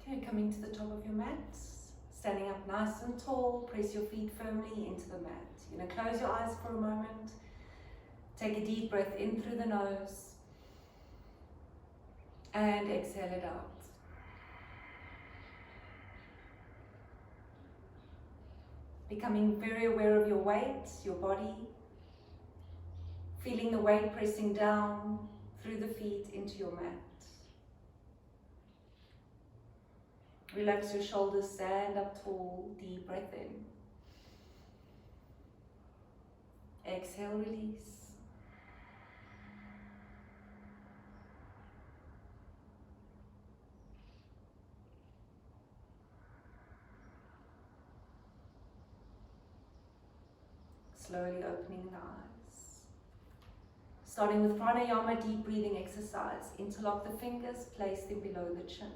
Okay, coming to the top of your mat, standing up nice and tall, press your feet firmly into the mat. You're going to close your eyes for a moment, take a deep breath in through the nose, and exhale it out. Becoming very aware of your weight, your body, feeling the weight pressing down through the feet into your mat. Relax your shoulders, stand up tall, deep breath in. Exhale, release. Slowly opening the eyes. Starting with pranayama, deep breathing exercise. Interlock the fingers, place them below the chin.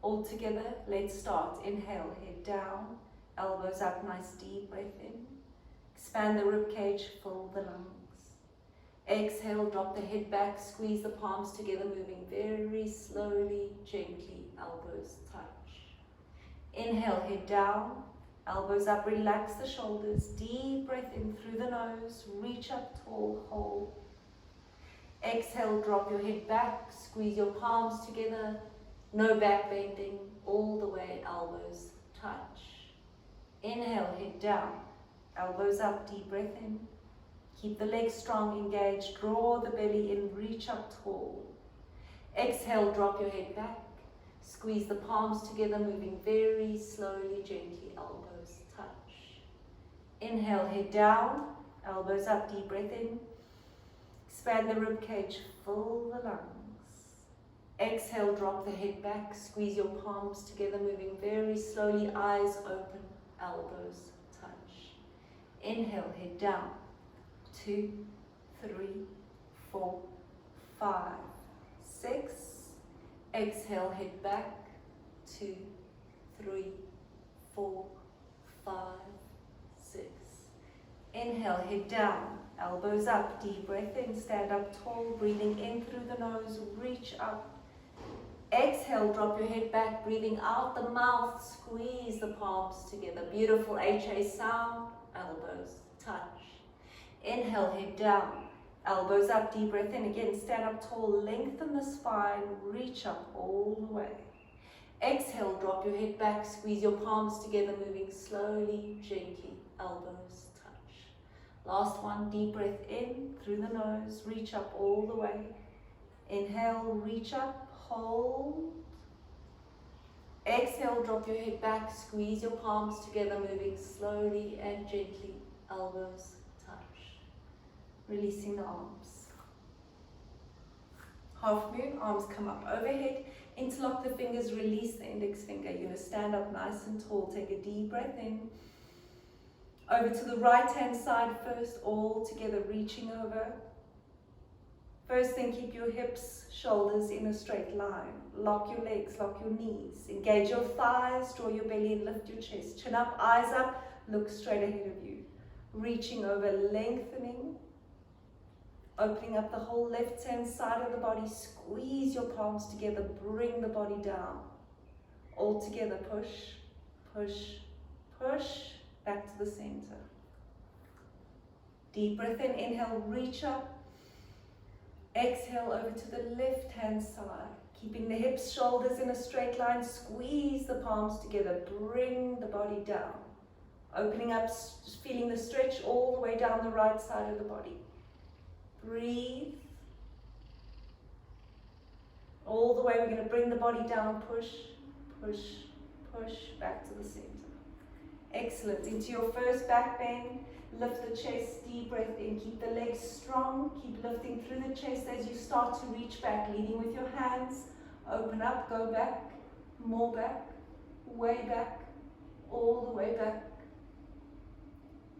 All together, let's start. Inhale, head down, elbows up, nice deep breath in. Expand the rib cage, fill the lungs. Exhale, drop the head back, squeeze the palms together, moving very slowly, gently, elbows touch. Inhale, head down, elbows up, relax the shoulders, deep breath in through the nose, reach up tall, hold. Exhale, drop your head back, squeeze your palms together, no back bending, all the way, elbows touch. Inhale, head down, elbows up, deep breath in. Keep the legs strong, engaged, draw the belly in, reach up tall. Exhale, drop your head back, squeeze the palms together, moving very slowly, gently, elbows touch. Inhale, head down, elbows up, deep breath in. Expand the rib cage, fill the lungs. Exhale, drop the head back, squeeze your palms together, moving very slowly, eyes open, elbows touch. Inhale, head down, 2, 3, 4, 5, 6. Exhale, head back, 2, 3, 4, 5, 6. Inhale, head down, elbows up, deep breath in, stand up tall, breathing in through the nose, reach up. Exhale, drop your head back, breathing out the mouth, squeeze the palms together. Beautiful HA sound, elbows touch. Inhale, head down, elbows up, deep breath in. Again, stand up tall, lengthen the spine, reach up all the way. Exhale, drop your head back, squeeze your palms together, moving slowly, gently, elbows touch. Last one, deep breath in through the nose, reach up all the way. Inhale, reach up, hold. Exhale, drop your head back, squeeze your palms together, moving slowly and gently, elbows touch. Releasing the arms. Half moon, arms come up overhead. Interlock the fingers, release the index finger. You're going to stand up nice and tall. Take a deep breath in. Over to the right hand side first, all together, reaching over. First thing, keep your hips, shoulders in a straight line. Lock your legs, lock your knees. Engage your thighs, draw your belly and lift your chest. Chin up, eyes up, look straight ahead of you. Reaching over, lengthening. Opening up the whole left hand side of the body. Squeeze your palms together, bring the body down. All together, push, push, push, back to the center. Deep breath in, inhale, reach up. Exhale over to the left hand side, keeping the hips, shoulders in a straight line, squeeze the palms together, bring the body down. Opening up, feeling the stretch all the way down the right side of the body. Breathe. All the way, we're going to bring the body down, push, push, push, back to the center. Excellent. Into your first back bend. Lift the chest, deep breath in, keep the legs strong, keep lifting through the chest as you start to reach back, leading with your hands. Open up, go back, more back, way back, all the way back.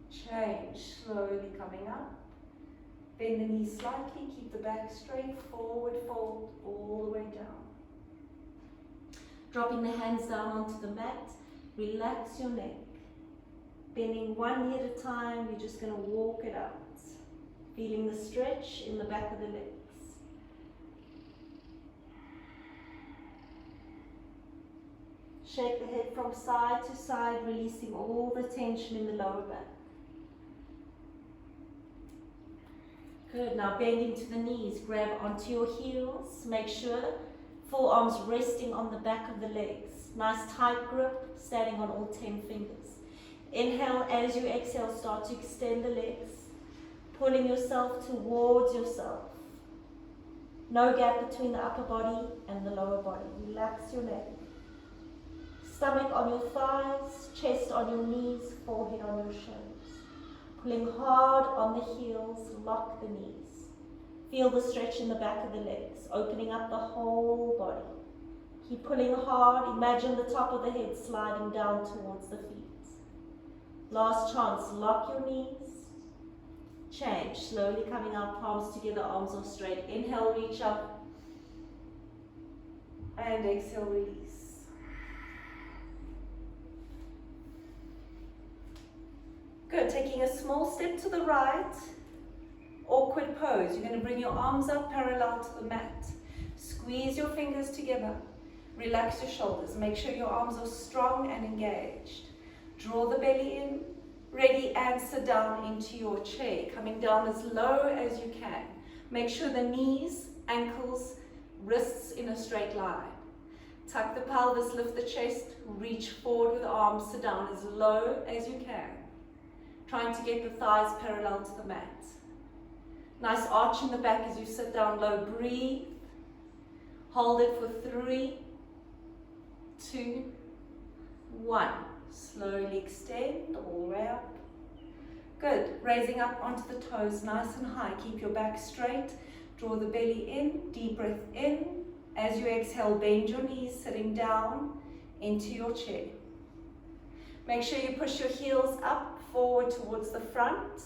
Change, slowly coming up. Bend the knees slightly, keep the back straight, forward fold, all the way down. Dropping the hands down onto the mat, relax your neck. Bending one knee at a time, you're just going to walk it out. Feeling the stretch in the back of the legs. Shake the head from side to side, releasing all the tension in the lower back. Good, now bend into the knees, grab onto your heels, make sure forearms resting on the back of the legs. Nice tight grip, standing on all 10 fingers. Inhale, as you exhale, start to extend the legs, pulling yourself towards yourself. No gap between the upper body and the lower body. Relax your neck. Stomach on your thighs, chest on your knees, forehead on your shoulders. Pulling hard on the heels, lock the knees. Feel the stretch in the back of the legs, opening up the whole body. Keep pulling hard. Imagine the top of the head sliding down towards the feet. Last chance, lock your knees. Change, slowly coming out, palms together, arms are straight. Inhale, reach up. And exhale, release. Good, taking a small step to the right. Awkward pose. You're going to bring your arms up parallel to the mat. Squeeze your fingers together. Relax your shoulders. Make sure your arms are strong and engaged. Draw the belly in. Ready, and sit down into your chair, coming down as low as you can. Make sure the knees, ankles, wrists in a straight line. Tuck the pelvis, lift the chest, reach forward with arms, sit down as low as you can. Trying to get the thighs parallel to the mat. Nice arch in the back as you sit down low. Breathe. Hold it for 3, 2, 1. Slowly extend all the way up. Good. Raising up onto the toes nice and high. Keep your back straight. Draw the belly in. Deep breath in. As you exhale, bend your knees, sitting down into your chair. Make sure you push your heels up, forward towards the front.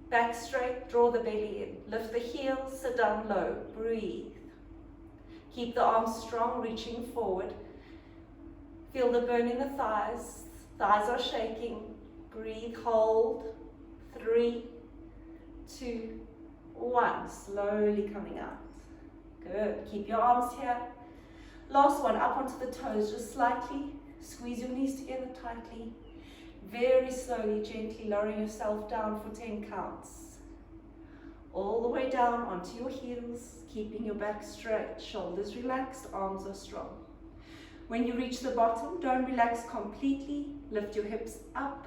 Back straight. Draw the belly in. Lift the heels. Sit down low. Breathe. Keep the arms strong, reaching forward. Feel the burn in the thighs. Thighs are shaking. Breathe, hold. 3, 2, 1. Slowly coming out. Good. Keep your arms here. Last one, up onto the toes, just slightly. Squeeze your knees together tightly. Very slowly, gently lowering yourself down for 10 counts. All the way down onto your heels, keeping your back straight, shoulders relaxed, arms are strong. When you reach the bottom, don't relax completely. Lift your hips up,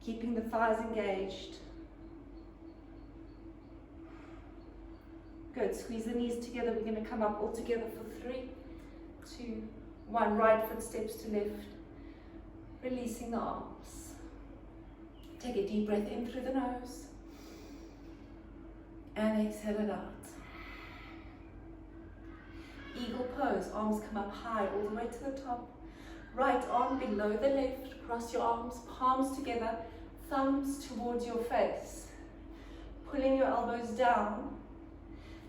keeping the thighs engaged. Good. Squeeze the knees together. We're going to come up all together for 3, 2, 1. Right foot steps to left. Releasing the arms. Take a deep breath in through the nose. And exhale it out. Eagle pose, arms come up high all the way to the top. Right arm below the left, cross your arms, palms together, thumbs towards your face. Pulling your elbows down,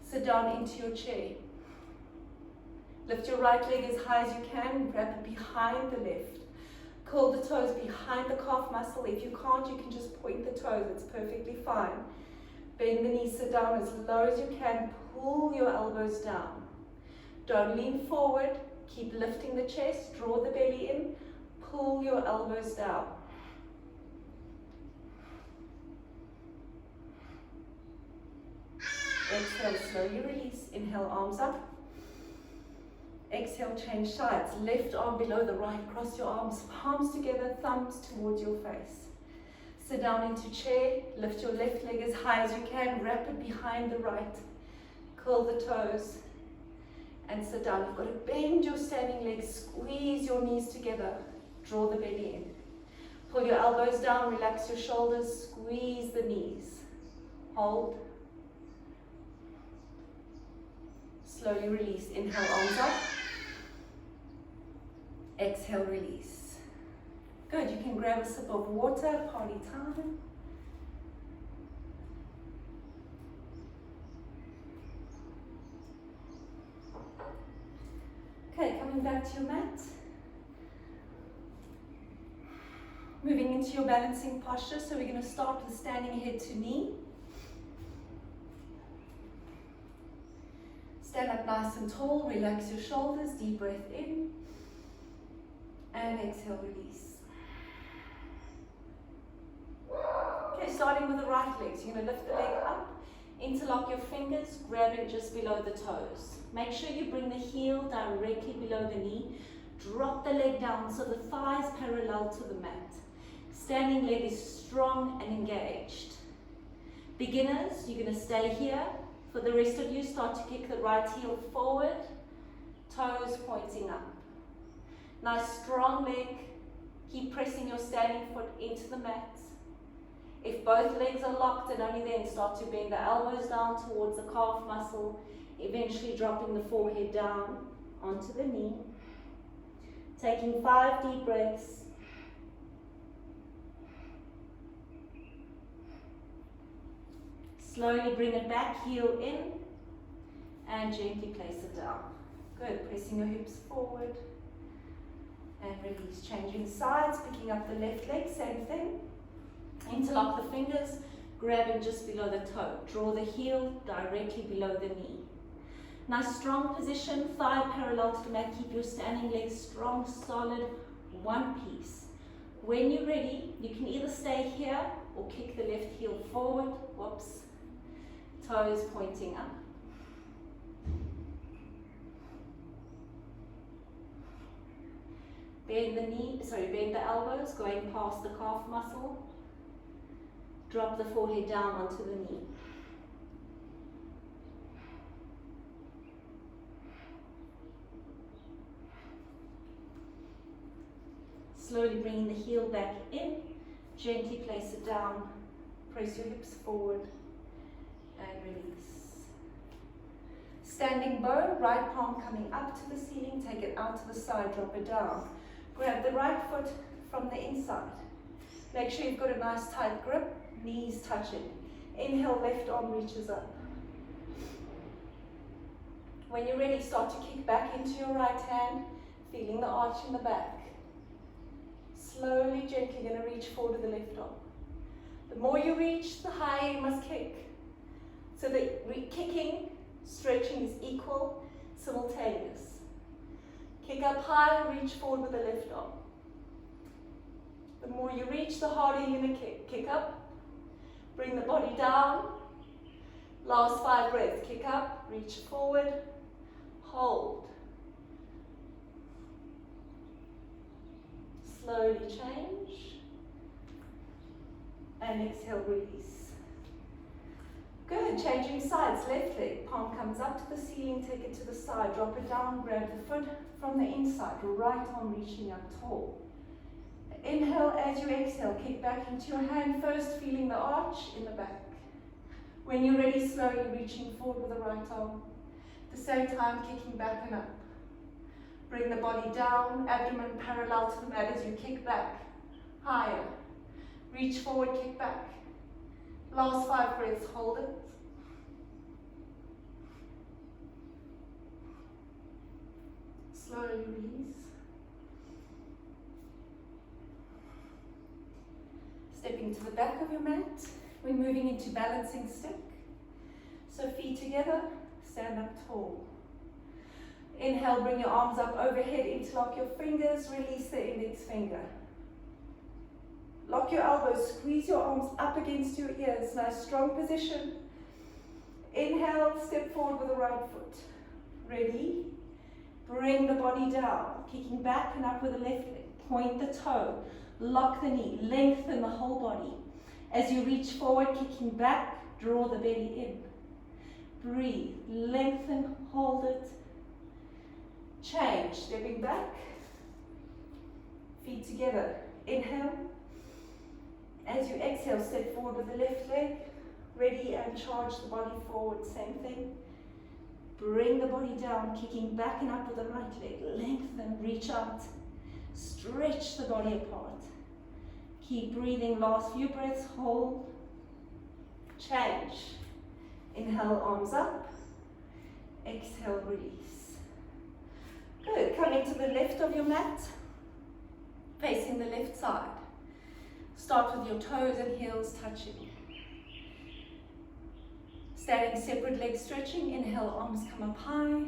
sit down into your chair. Lift your right leg as high as you can, wrap it behind the left. Curl the toes behind the calf muscle. If you can't, you can just point the toes, it's perfectly fine. Bend the knees, sit down as low as you can, pull your elbows down. Don't lean forward, keep lifting the chest, draw the belly in, pull your elbows down. Exhale, slowly release. Inhale, arms up. Exhale, change sides. Left arm below the right, cross your arms, palms together, thumbs towards your face. Sit down into chair, lift your left leg as high as you can, wrap it behind the right. Curl the toes. And sit down. You've got to bend your standing legs, squeeze your knees together, draw the belly in. Pull your elbows down, relax your shoulders, squeeze the knees. Hold. Slowly release. Inhale, arms up. Exhale, release. Good. You can grab a sip of water, party time. Okay, coming back to your mat. Moving into your balancing posture. So we're going to start with standing head to knee. Stand up nice and tall. Relax your shoulders. Deep breath in. And exhale, release. Okay, starting with the right leg. So you're going to lift the leg up, interlock your fingers, grabbing just below the toes. Make sure you bring the heel directly below the knee. Drop the leg down so the thigh is parallel to the mat. Standing leg is strong and engaged. Beginners, you're going to stay here. For the rest of you, start to kick the right heel forward, toes pointing up. Nice strong leg. Keep pressing your standing foot into the mat. If both legs are locked, and only then start to bend the elbows down towards the calf muscle, eventually dropping the forehead down onto the knee. Taking 5 deep breaths. Slowly bring it back, heel in, and gently place it down. Good, pressing your hips forward, and release. Changing sides, picking up the left leg, same thing. Interlock the fingers, grabbing just below the toe. Draw the heel directly below the knee. Nice strong position, thigh parallel to the mat. Keep your standing legs strong, solid, one piece. When you're ready, you can either stay here or kick the left heel forward. Whoops. Toes pointing up. Bend the elbows, going past the calf muscle. Drop the forehead down onto the knee. Slowly bringing the heel back in, gently place it down, press your hips forward, and release. Standing bow, right palm coming up to the ceiling, take it out to the side, drop it down. Grab the right foot from the inside. Make sure you've got a nice tight grip, knees touching. Inhale, left arm reaches up. When you're ready, start to kick back into your right hand, feeling the arch in the back. Slowly, gently, going to reach forward to the left arm. The more you reach, the higher you must kick. So the kicking, stretching is equal, simultaneous. Kick up high, reach forward with the left arm. The more you reach, the harder you're going to kick. Kick up, bring the body down. Last 5 breaths. Kick up, reach forward, hold. Slowly change. And exhale, release. Good, changing sides. Left leg, palm comes up to the ceiling, take it to the side, drop it down, grab the foot from the inside, right arm reaching up tall. Inhale as you exhale, kick back into your hand first, feeling the arch in the back. When you're ready, slowly reaching forward with the right arm. At the same time, kicking back and up. Bring the body down, abdomen parallel to the mat as you kick back, higher. Reach forward, kick back. Last 5 breaths, hold it. Slowly release. Stepping to the back of your mat, we're moving into balancing stick. So feet together, stand up tall. Inhale, bring your arms up overhead, interlock your fingers, release the index finger. Lock your elbows, squeeze your arms up against your ears. Nice strong position. Inhale, step forward with the right foot. Ready? Bring the body down, kicking back and up with the left leg. Point the toe, lock the knee, lengthen the whole body. As you reach forward, kicking back, draw the belly in. Breathe, lengthen, hold it. Change, stepping back, feet together. Inhale. As you exhale, step forward with the left leg. Ready, and charge the body forward, same thing. Bring the body down, kicking back and up with the right leg. Lengthen, reach out. Stretch the body apart. Keep breathing, last few breaths, hold. Change. Inhale, arms up. Exhale, release. Good, coming to the left of your mat. Facing the left side. Start with your toes and heels touching. Standing separate legs stretching. Inhale, arms come up high.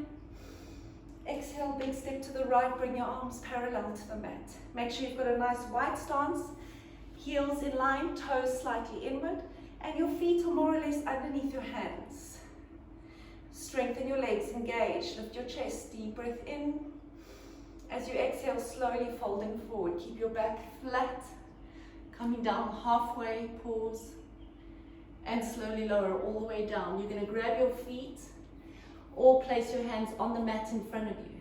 Exhale, big step to the right, bring your arms parallel to the mat. Make sure you've got a nice wide stance, heels in line, toes slightly inward, and your feet are more or less underneath your hands. Strengthen your legs, engage, lift your chest, deep breath in. As you exhale, slowly folding forward, keep your back flat, coming down halfway, pause, and slowly lower all the way down. You're going to grab your feet or place your hands on the mat in front of you.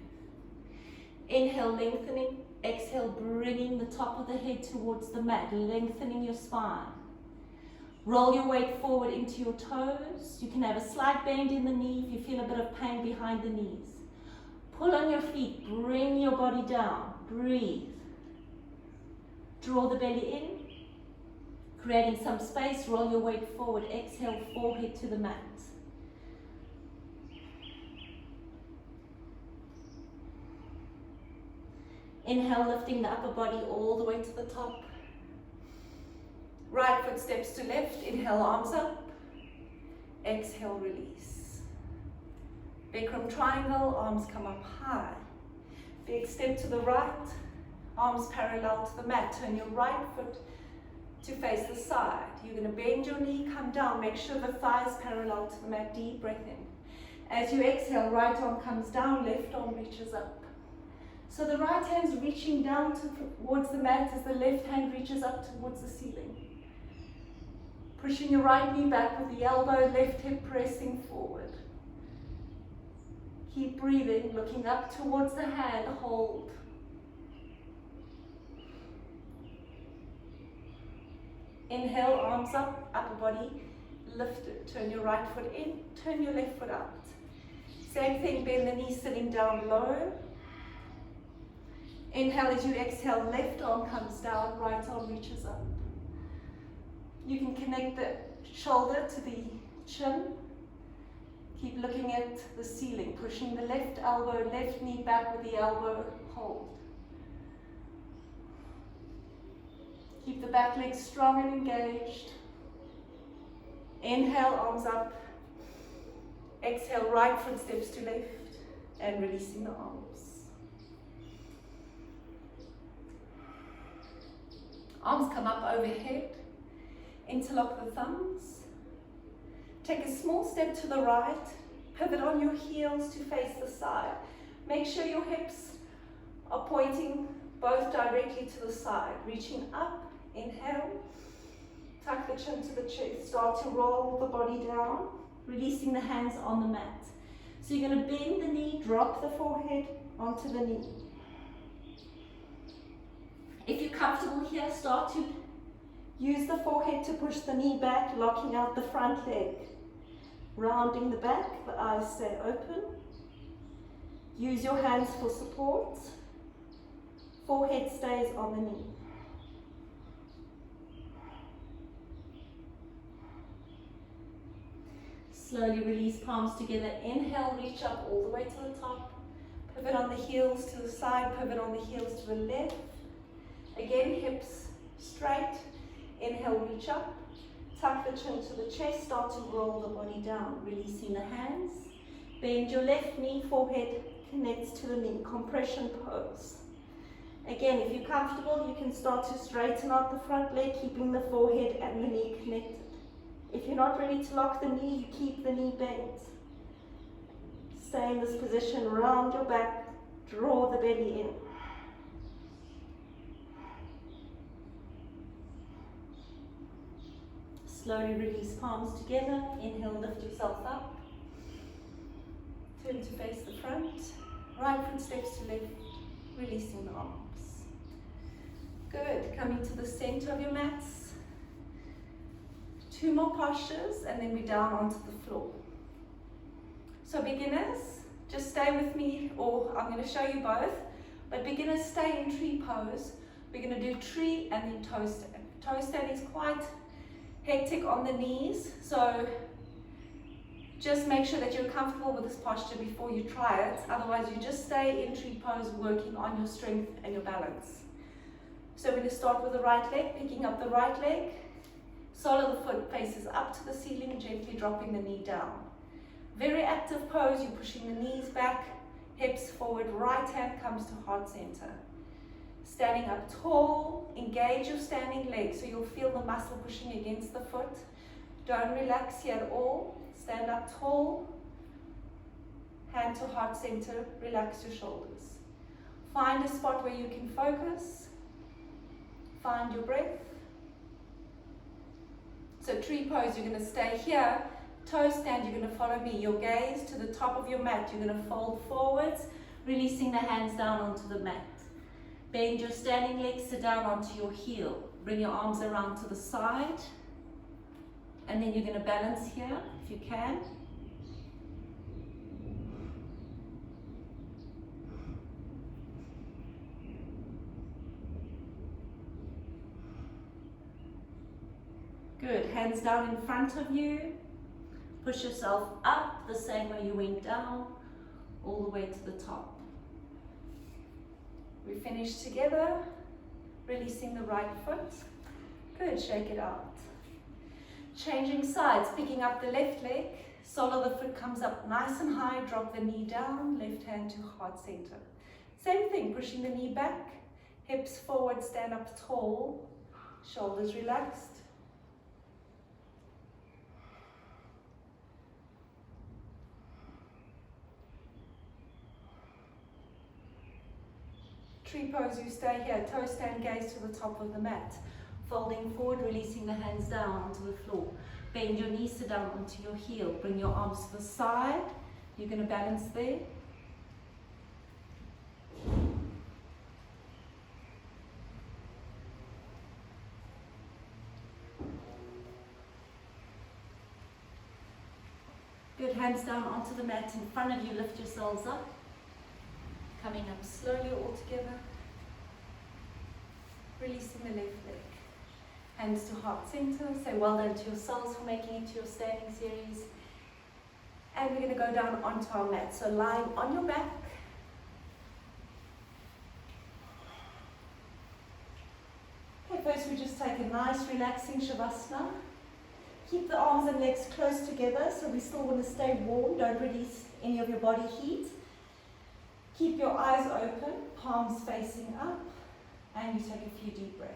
Inhale, lengthening. Exhale, bringing the top of the head towards the mat, lengthening your spine. Roll your weight forward into your toes. You can have a slight bend in the knee if you feel a bit of pain behind the knees. Pull on your feet, bring your body down, breathe. Draw the belly in, creating some space, roll your weight forward, exhale, forehead to the mat. Inhale, lifting the upper body all the way to the top. Right foot steps to left, inhale, arms up. Exhale, release. Bikram triangle, arms come up high. Big step to the right, arms parallel to the mat. Turn your right foot to face the side. You're going to bend your knee, come down. Make sure the thigh is parallel to the mat. Deep breath in. As you exhale, right arm comes down, left arm reaches up. So the right hand's reaching down towards the mat as the left hand reaches up towards the ceiling. Pushing your right knee back with the elbow, left hip pressing forward. Keep breathing, looking up towards the hand, hold. Inhale, arms up, upper body lifted. Turn your right foot in, turn your left foot out. Same thing, bend the knee, sitting down low. Inhale as you exhale, left arm comes down, right arm reaches up. You can connect the shoulder to the chin. Keep looking at the ceiling, pushing the left elbow, left knee back with the elbow, hold. Keep the back leg strong and engaged. Inhale, arms up. Exhale, right foot steps to left and releasing the arms. Arms come up overhead. Interlock the thumbs. Take a small step to the right. Pivot on your heels to face the side. Make sure your hips are pointing both directly to the side. Reaching up. Inhale. Tuck the chin to the chest. Start to roll the body down. Releasing the hands on the mat. So you're going to bend the knee, drop the forehead onto the knee. If you're comfortable here, start to use the forehead to push the knee back, locking out the front leg. Rounding the back, the eyes stay open. Use your hands for support. Forehead stays on the knee. Slowly release palms together. Inhale, reach up all the way to the top. Pivot on the heels to the side, pivot on the heels to the left. Again, hips straight. Inhale, reach up. Tuck the chin to the chest, start to roll the body down, releasing the hands. Bend your left knee, forehead connects to the knee, compression pose. Again, if you're comfortable, you can start to straighten out the front leg, keeping the forehead and the knee connected. If you're not ready to lock the knee, you keep the knee bent. Stay in this position, round your back, draw the belly in. Slowly release palms together. Inhale, lift yourself up. Turn to face the front. Right foot steps to left, releasing the arms. Good. Coming to the center of your mats. 2 more postures and then we're down onto the floor. So beginners, just stay with me, or I'm going to show you both. But beginners, stay in tree pose. We're going to do tree and then toe stand. Toe stand is quite hectic on the knees, so just make sure that you're comfortable with this posture before you try it. Otherwise, you just stay in tree pose, working on your strength and your balance. So we're going to start with the right leg, picking up the right leg. Sole of the foot faces up to the ceiling, gently dropping the knee down. Very active pose, you're pushing the knees back, Hips forward, right hand comes to heart center. Standing up tall, engage your standing leg so you'll feel the muscle pushing against the foot. Don't relax here at all. Stand up tall, hand to heart center, relax your shoulders. Find a spot where you can focus. Find your breath. So tree pose, you're going to stay here. Toe stand, you're going to follow me. Your gaze to the top of your mat. You're going to fold forwards, releasing the hands down onto the mat. Bend your standing legs to down onto your heel. Bring your arms around to the side. And then you're going to balance here, if you can. Good, hands down in front of you. Push yourself up the same way you went down, all the way to the top. We finish together, releasing the right foot. Good, shake it out. Changing sides, picking up the left leg. Sole of the foot comes up nice and high, drop the knee down, left hand to heart center. Same thing, pushing the knee back, hips forward, stand up tall, shoulders relaxed. Tree pose, you stay here, toe stand, gaze to the top of the mat. Folding forward, releasing the hands down onto the floor. Bend your knees to down onto your heel. Bring your arms to the side. You're going to balance there. Good, hands down onto the mat in front of you. Lift yourselves up. Coming up slowly all together. Releasing the left leg. Hands to heart center. Say well done to yourselves for making it to your standing series. And we're going to go down onto our mat. So lying on your back. Okay, first we just take a nice relaxing Shavasana. Keep the arms and legs close together so we still want to stay warm. Don't release any of your body heat. Keep your eyes open, palms facing up, and you take a few deep breaths.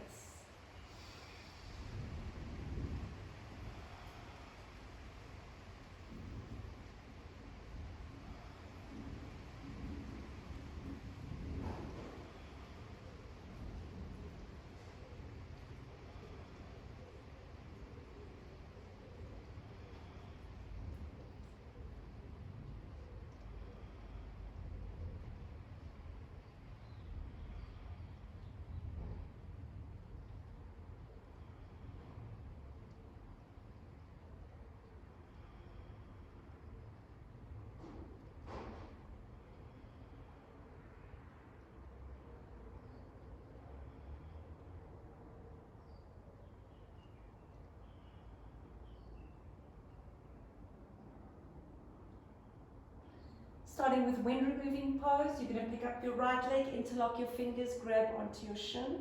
Starting with wind removing pose, you're going to pick up your right leg, interlock your fingers, grab onto your shin.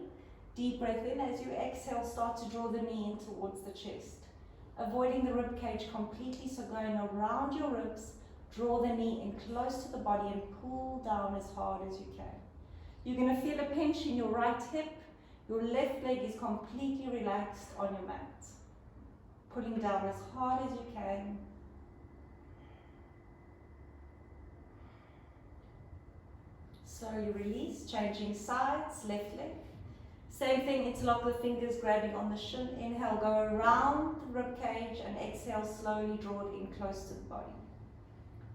Deep breath in. As you exhale, start to draw the knee in towards the chest. Avoiding the rib cage completely, so going around your ribs, draw the knee in close to the body and pull down as hard as you can. You're going to feel a pinch in your right hip. Your left leg is completely relaxed on your mat. Pulling down as hard as you can. Slowly release, changing sides, left leg. Same thing, interlock the fingers, grabbing on the shin. Inhale, go around the rib cage, and exhale, slowly draw it in close to the body.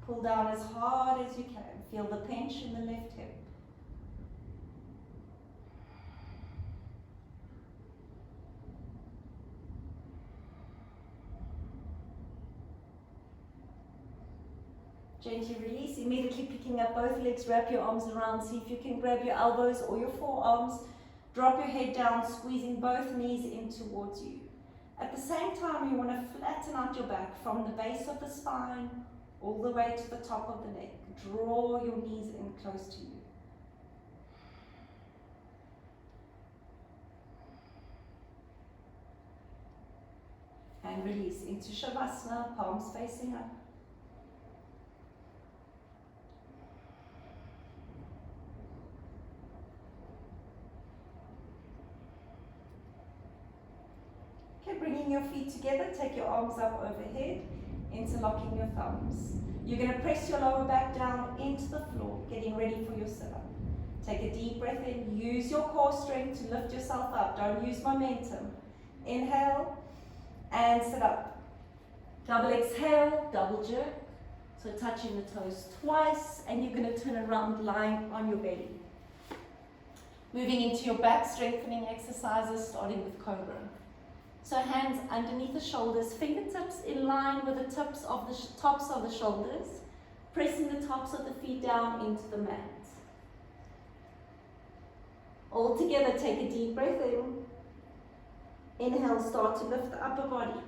Pull down as hard as you can. Feel the pinch in the left hip. Gently release, immediately picking up both legs, wrap your arms around, see if you can grab your elbows or your forearms, drop your head down, squeezing both knees in towards you. At the same time, you want to flatten out your back from the base of the spine all the way to the top of the neck. Draw your knees in close to you. And release into Shavasana, palms facing up. bringing your feet together, take your arms up overhead, interlocking your thumbs. You're going to press your lower back down into the floor, getting ready for your sit-up. Take a deep breath in, use your core strength to lift yourself up, don't use momentum. Inhale and sit up. Double exhale, double jerk. So touching the toes twice, and you're going to turn around lying on your belly. Moving into your back strengthening exercises, starting with cobra. So hands underneath the shoulders, fingertips in line with the tops of the shoulders, pressing the tops of the feet down into the mat. All together, take a deep breath in. Inhale, start to lift the upper body.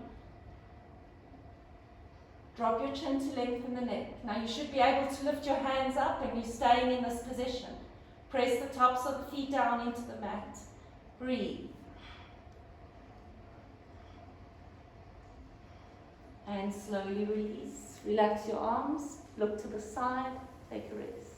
Drop your chin to lengthen the neck. Now you should be able to lift your hands up and you're staying in this position. Press the tops of the feet down into the mat. Breathe. And slowly release. Relax your arms, look to the side, take a rest.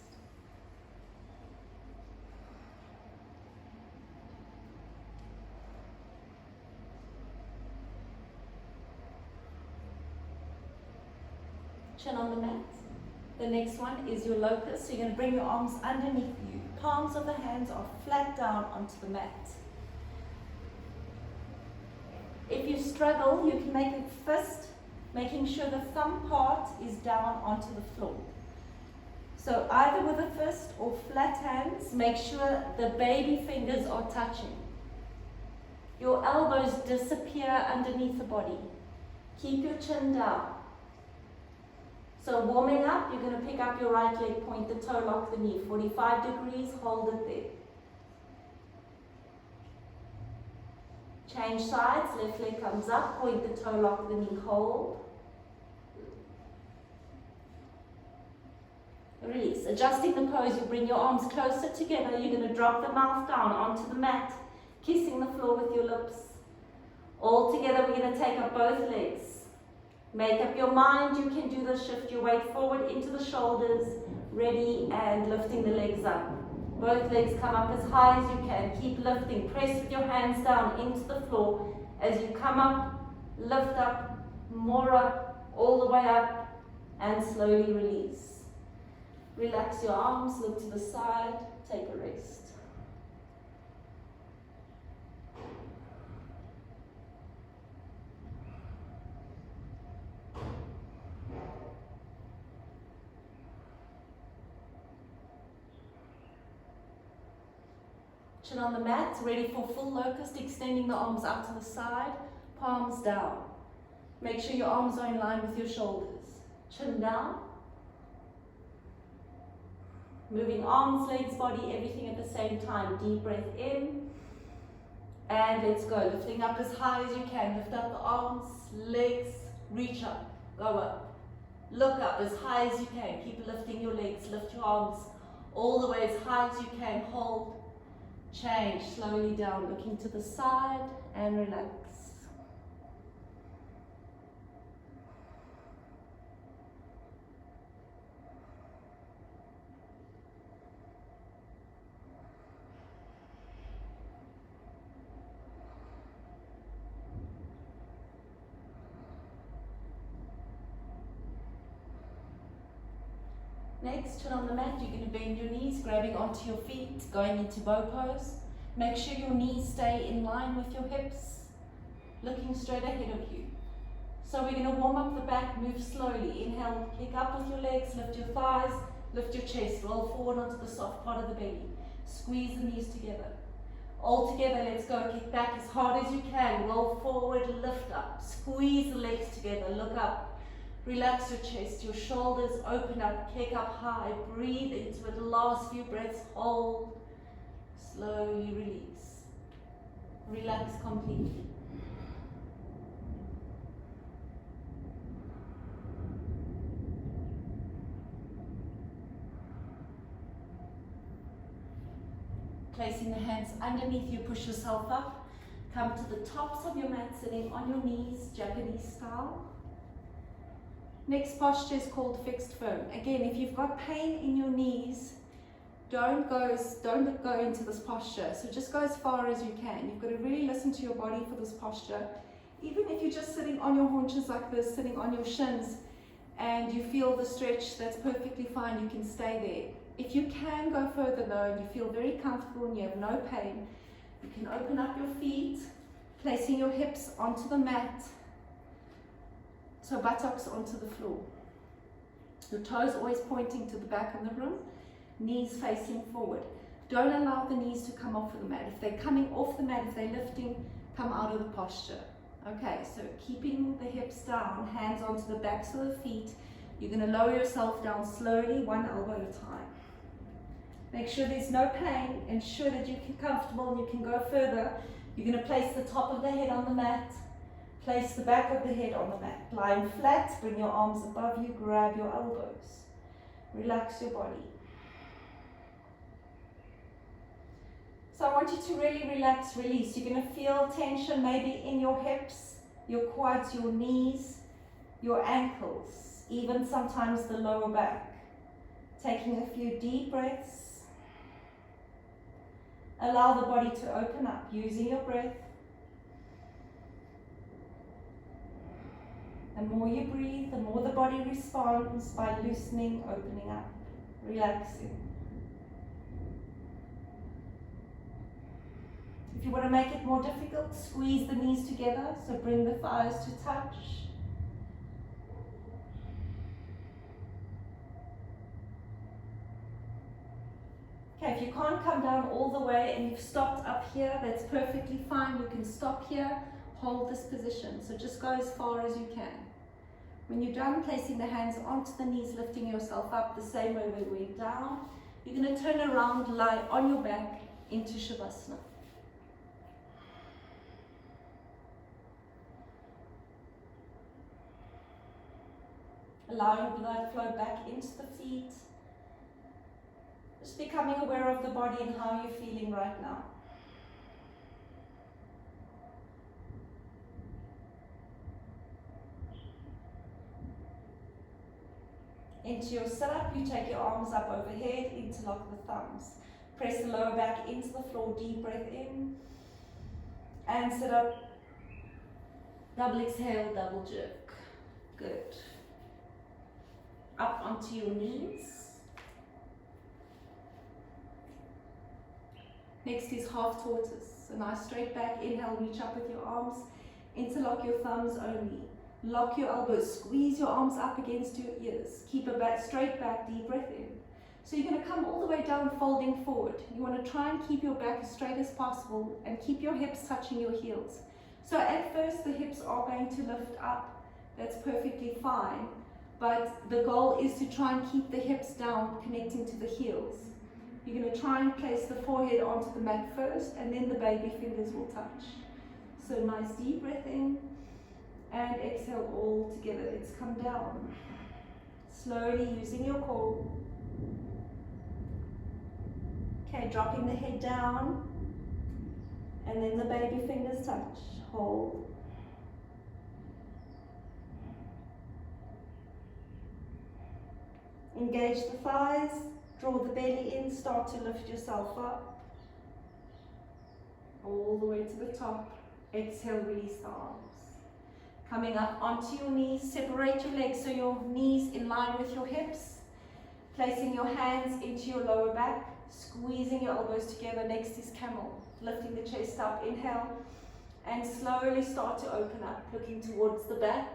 Chin on the mat. The next one is your locust. So you're going to bring your arms underneath you. Palms of the hands are flat down onto the mat. If you struggle, you can make a fist, making sure the thumb part is down onto the floor. So either with a fist or flat hands, make sure the baby fingers are touching. Your elbows disappear underneath the body. Keep your chin down. So warming up, you're going to pick up your right leg, point the toe, lock the knee. 45 degrees, hold it there. Change sides, left leg comes up, point the toe, lock the knee, hold. Release. Adjusting the pose, you bring your arms closer together. You're going to drop the mouth down onto the mat, kissing the floor with your lips. All together, we're going to take up both legs. Make up your mind, you can do this. Shift your weight forward into the shoulders, ready, and lifting the legs up. Both legs come up as high as you can. Keep lifting. Press with your hands down into the floor. As you come up, lift up, more up, all the way up, and slowly release. Relax your arms, look to the side, take a rest. Chin on the mat, ready for full locust, extending the arms out to the side, palms down. Make sure your arms are in line with your shoulders. Chin down. Moving arms, legs, body, everything at the same time. Deep breath in. And let's go. Lifting up as high as you can. Lift up the arms, legs, reach up, go up. Look up as high as you can. Keep lifting your legs, lift your arms all the way as high as you can. Hold. Change slowly down, looking to the side and relax. Next, chin on the mat, you're going to bend your knees, grabbing onto your feet, going into bow pose. Make sure your knees stay in line with your hips, looking straight ahead of you. So we're going to warm up the back, move slowly. Inhale, kick up with your legs, lift your thighs, lift your chest, roll forward onto the soft part of the belly. Squeeze the knees together. All together, let's go. Kick back as hard as you can, roll forward, lift up. Squeeze the legs together, look up. Relax your chest, your shoulders open up, kick up high, breathe into it, last few breaths, hold, slowly release. Relax completely. Placing the hands underneath you, push yourself up, come to the tops of your mat, sitting on your knees, Japanese style. Next posture is called fixed firm. Again, if you've got pain in your knees, don't go into this posture. So just go as far as you can. You've got to really listen to your body for this posture. Even if you're just sitting on your haunches like this, sitting on your shins, and you feel the stretch, that's perfectly fine. You can stay there. If you can go further though, and you feel very comfortable and you have no pain, you can open up your feet, placing your hips onto the mat, so buttocks onto the floor. Your toes always pointing to the back of the room, knees facing forward. Don't allow the knees to come off of the mat. If they're coming off the mat, if they're lifting, come out of the posture. Okay, so keeping the hips down, hands onto the backs of the feet. You're going to lower yourself down slowly, one elbow at a time. Make sure there's no pain. Ensure that you're comfortable and you can go further. You're going to place the top of the head on the mat. Place the back of the head on the mat. Lying flat, bring your arms above you, grab your elbows. Relax your body. So I want you to really relax, release. You're going to feel tension maybe in your hips, your quads, your knees, your ankles, even sometimes the lower back. Taking a few deep breaths. Allow the body to open up using your breath. The more you breathe, the more the body responds by loosening, opening up, relaxing. If you want to make it more difficult, squeeze the knees together, so bring the thighs to touch. Okay, if you can't come down all the way and you've stopped up here, that's perfectly fine. You can stop here, hold this position. So just go as far as you can. When you're done, placing the hands onto the knees, lifting yourself up the same way we went down, you're going to turn around, lie on your back into Shavasana. Allowing blood flow back into the feet. Just becoming aware of the body and how you're feeling right now. Into your sit-up, you take your arms up overhead, interlock the thumbs. Press the lower back into the floor, deep breath in. And sit up. Double exhale, double jerk. Good. Up onto your knees. Next is half tortoise. So nice straight back, inhale, reach up with your arms. Interlock your thumbs only. Lock your elbows, squeeze your arms up against your ears. Keep a back, straight back, deep breath in. So you're going to come all the way down, folding forward. You want to try and keep your back as straight as possible and keep your hips touching your heels. So at first the hips are going to lift up. That's perfectly fine. But the goal is to try and keep the hips down, connecting to the heels. You're going to try and place the forehead onto the mat first, and then the baby fingers will touch. So nice deep breath in. And exhale all together. Let's come down. Slowly using your core. Okay, dropping the head down. And then the baby fingers touch. Hold. Engage the thighs. Draw the belly in. Start to lift yourself up. All the way to the top. Exhale, release the arms. Coming up onto your knees, separate your legs so your knees in line with your hips. Placing your hands into your lower back, squeezing your elbows together. Next is camel. Lifting the chest up, inhale, and slowly start to open up, looking towards the back.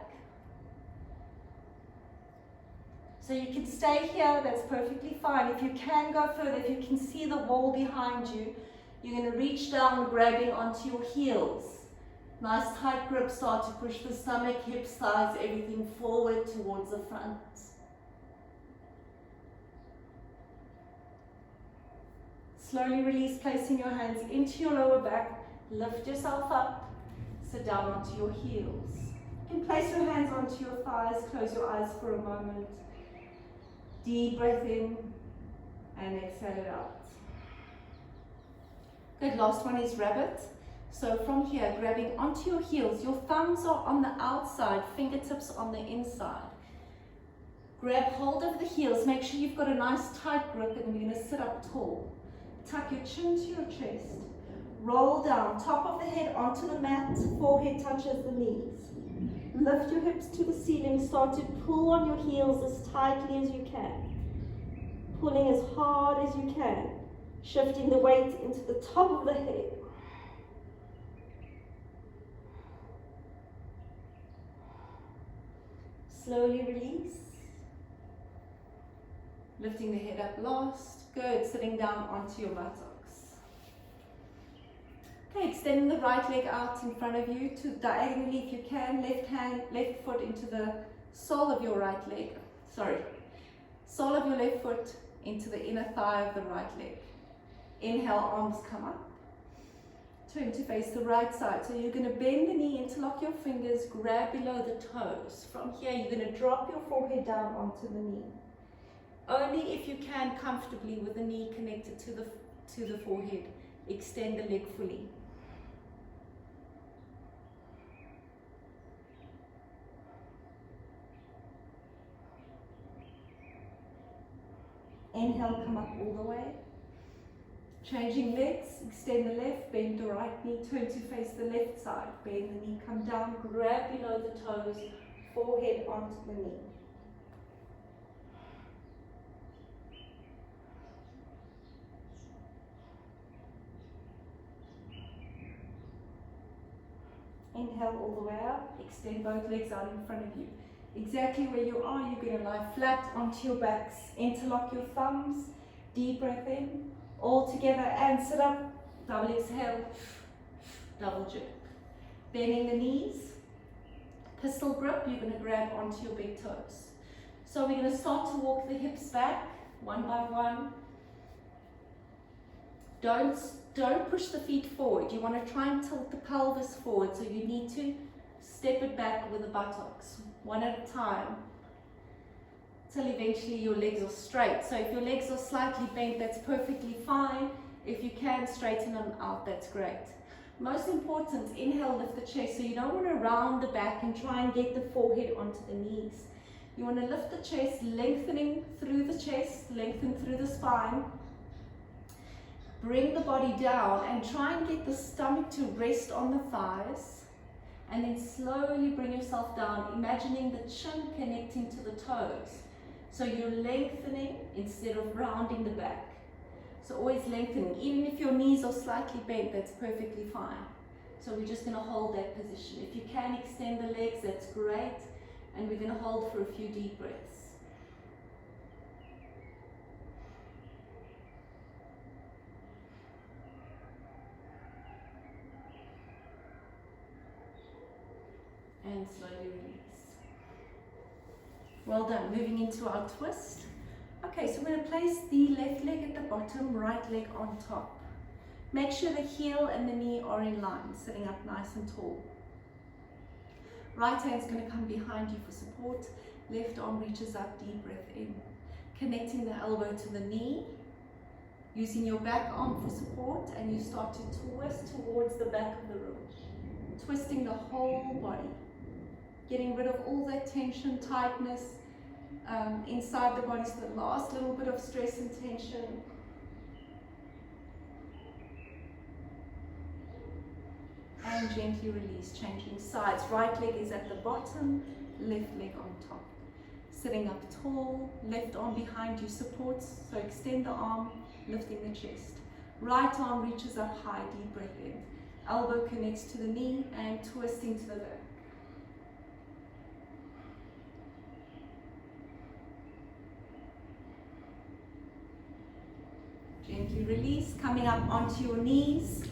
So you can stay here, that's perfectly fine. If you can go further, if you can see the wall behind you, you're going to reach down, grabbing onto your heels. Nice tight grip, start to push the stomach, hips, thighs, everything forward towards the front. Slowly release, placing your hands into your lower back, lift yourself up, sit down onto your heels. You can place your hands onto your thighs, close your eyes for a moment. Deep breath in and exhale it out. Good, last one is rabbit. So from here, grabbing onto your heels, your thumbs are on the outside, fingertips on the inside. Grab hold of the heels, make sure you've got a nice tight grip, and we're going to sit up tall. Tuck your chin to your chest, Roll down, top of the head onto the mat, forehead touches the knees. Lift your hips to the ceiling, start to pull on your heels as tightly as you can. Pulling as hard as you can, shifting the weight into the top of the head. Slowly release. Lifting the head up last. Good. Sitting down onto your buttocks. Okay, extending the right leg out in front of you to diagonally if you can. Left foot into the sole of your right leg. Sole of your left foot into the inner thigh of the right leg. Inhale, arms come up. Turn to face the right side. So you're going to bend the knee, interlock your fingers, grab below the toes. From here, you're going to drop your forehead down onto the knee. Only if you can comfortably with the knee connected to the forehead. Extend the leg fully. Inhale, come up all the way. Changing legs, extend the left, bend the right knee, turn to face the left side. Bend the knee, come down, grab below the toes, forehead onto the knee. Inhale all the way up. Extend both legs out in front of you. Exactly where you are, you're going to lie flat onto your backs. Interlock your thumbs. Deep breath in. All together and sit up. Double exhale. Double jerk. Bending the knees. Pistol grip. You're going to grab onto your big toes. So we're going to start to walk the hips back one by one. Don't push the feet forward. You want to try and tilt the pelvis forward, so you need to step it back with the buttocks, one at a time, till eventually your legs are straight. So if your legs are slightly bent, that's perfectly fine. If you can straighten them out, that's great. Most important, inhale, lift the chest. So you don't want to round the back and try and get the forehead onto the knees. You want to lift the chest, lengthening through the chest, lengthen through the spine. Bring the body down and try and get the stomach to rest on the thighs, and then slowly bring yourself down, imagining the chin connecting to the toes. So you're lengthening instead of rounding the back. So always lengthening. Even if your knees are slightly bent, that's perfectly fine. So we're just going to hold that position. If you can extend the legs, that's great. And we're going to hold for a few deep breaths. And slowly release. Well done. Moving into our twist. Okay, so we're going to place the left leg at the bottom, right leg on top. Make sure the heel and the knee are in line, sitting up nice and tall. Right hand's going to come behind you for support. Left arm reaches up, deep breath in. Connecting the elbow to the knee. Using your back arm for support, and you start to twist towards the back of the room. Twisting the whole body. Getting rid of all that tension, tightness inside the body, so the last little bit of stress and tension. And gently release, changing sides. Right leg is at the bottom, left leg on top. Sitting up tall, left arm behind you supports, so extend the arm, lifting the chest. Right arm reaches up high, deep breath in. Elbow connects to the knee and twisting to the back. Gently release, coming up onto your knees.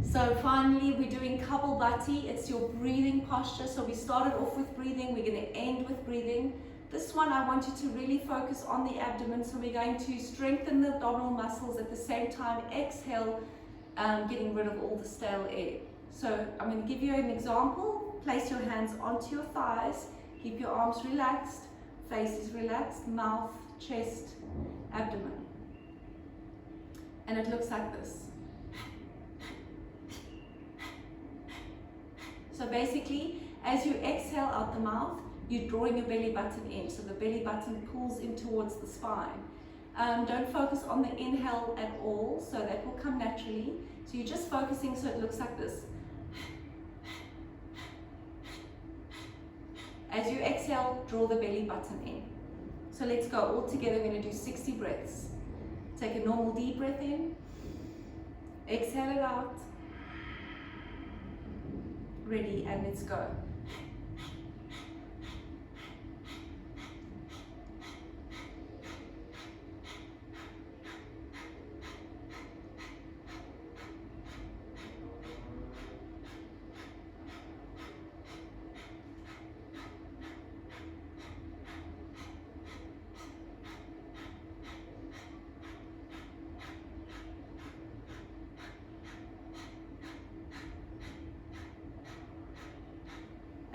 So finally, we're doing Kapalbhati. It's your breathing posture. So we started off with breathing. We're going to end with breathing. This one, I want you to really focus on the abdomen. So we're going to strengthen the abdominal muscles at the same time. Exhale, getting rid of all the stale air. So I'm going to give you an example. Place your hands onto your thighs. Keep your arms relaxed. Face is relaxed. Mouth, chest, abdomen. And it looks like this. So basically, as you exhale out the mouth, you're drawing your belly button in. So the belly button pulls in towards the spine. Don't focus on the inhale at all, so that will come naturally. So you're just focusing so it looks like this. As you exhale, draw the belly button in. So let's go all together. We're going to do 60 breaths. Take a normal deep breath in. Exhale it out. Ready, and let's go.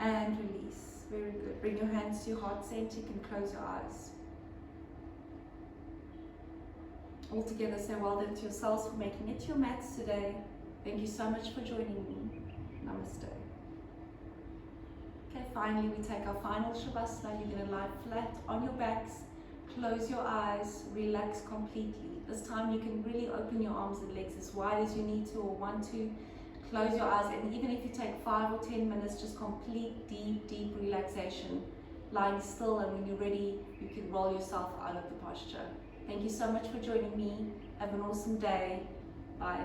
And release. Very good. Bring your hands to your heart center. You can close your eyes. All together, say well done to yourselves for making it to your mats today. Thank you so much for joining me. Namaste. Okay, finally we take our final Shavasana. You're going to lie flat on your backs. Close your eyes. Relax completely. This time you can really open your arms and legs as wide as you need to or want to. Close your eyes, and even if you take 5 or 10 minutes, just complete deep relaxation, lying still, and when you're ready, you can roll yourself out of the posture. Thank you so much for joining me. Have an awesome day. Bye.